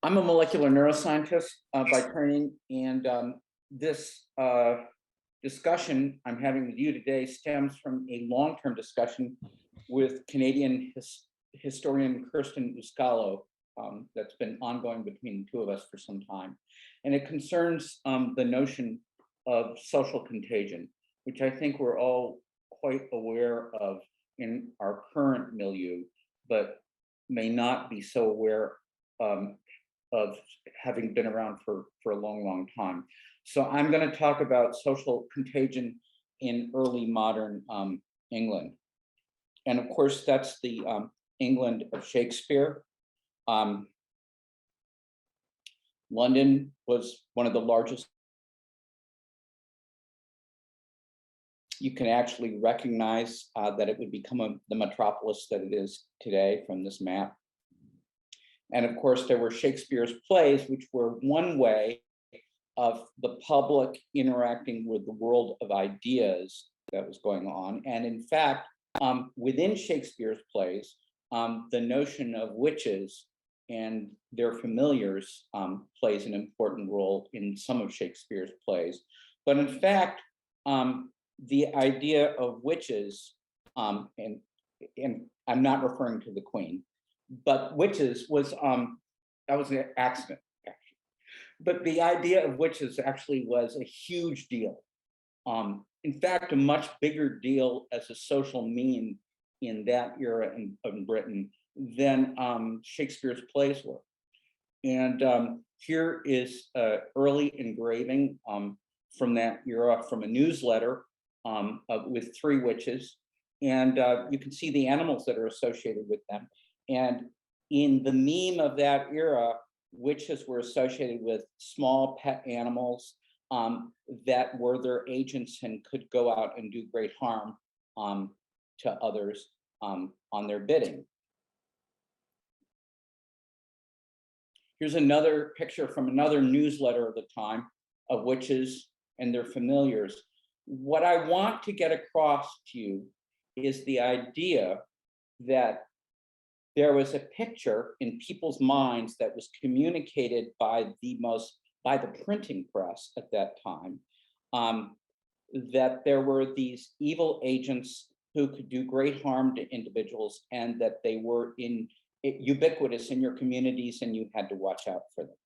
I'm a molecular neuroscientist by training, and this discussion I'm having with you today stems from a long-term discussion with Canadian historian Kirsten Uscalo that's been ongoing between the two of us for some time. And it concerns the notion of social contagion, which I think we're all quite aware of in our current milieu, but may not be so aware of having been around for a long, long time. So I'm going to talk about social contagion in early modern England. And of course, that's the England of Shakespeare. London was one of the largest. You can actually recognize that it would become the metropolis that it is today from this map. And of course, there were Shakespeare's plays, which were one way of the public interacting with the world of ideas that was going on. And in fact, within Shakespeare's plays, the notion of witches and their familiars plays an important role in some of Shakespeare's plays. But in fact, the idea of witches, and I'm not referring to the Queen, but witches was, that was an accident, actually. But the idea of witches actually was a huge deal. In fact, a much bigger deal as a social meme in that era in Britain than Shakespeare's plays were. And here is an early engraving from that era from a newsletter with three witches. And you can see the animals that are associated with them. And in the meme of that era, witches were associated with small pet animals that were their agents and could go out and do great harm to others on their bidding. Here's another picture from another newsletter of the time of witches and their familiars. What I want to get across to you is the idea that there was a picture in people's minds that was communicated by the printing press at that time, that there were these evil agents who could do great harm to individuals, and that they were ubiquitous in your communities, and you had to watch out for them.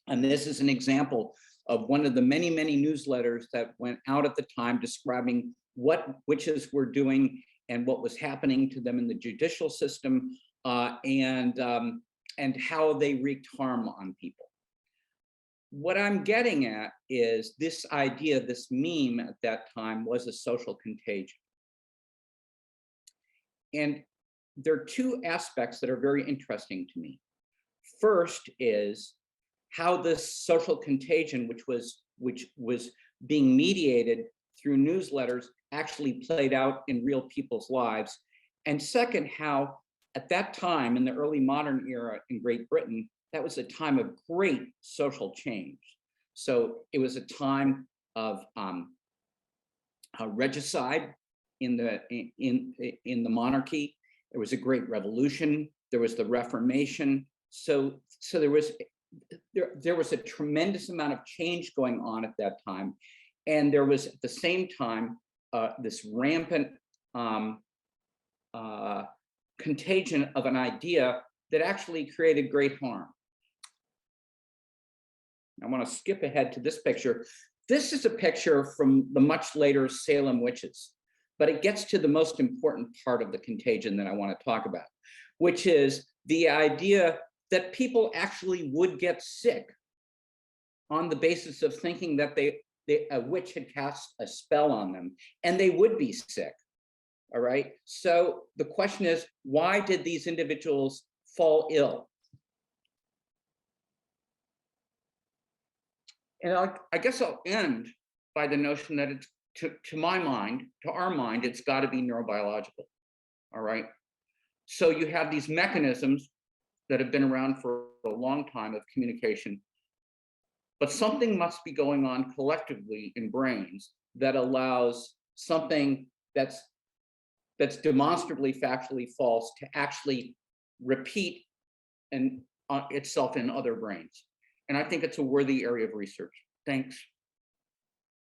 And this is an example of one of the many, many newsletters that went out at the time describing what witches were doing and what was happening to them in the judicial system, and how they wreaked harm on people. What I'm getting at is this idea, this meme at that time was a social contagion. And there are two aspects that are very interesting to me. First is how this social contagion, which was being mediated through newsletters, actually played out in real people's lives. And second, how at that time in the early modern era in Great Britain, that was a time of great social change. So it was a time of regicide in the monarchy. There was a great revolution. There was the Reformation. So there was a tremendous amount of change going on at that time. And there was at the same time this rampant contagion of an idea that actually created great harm. I want to skip ahead to this picture. This is a picture from the much later Salem witches, but it gets to the most important part of the contagion that I want to talk about, which is the idea that people actually would get sick on the basis of thinking that a witch had cast a spell on them, and they would be sick. All right. So the question is, why did these individuals fall ill? And I guess I'll end by the notion that it's, to my mind, to our mind, it's got to be neurobiological. All right. So you have these mechanisms that have been around for a long time of communication, but something must be going on collectively in brains that allows something that's demonstrably factually false to actually repeat and itself in other brains. And I think it's a worthy area of research. Thanks.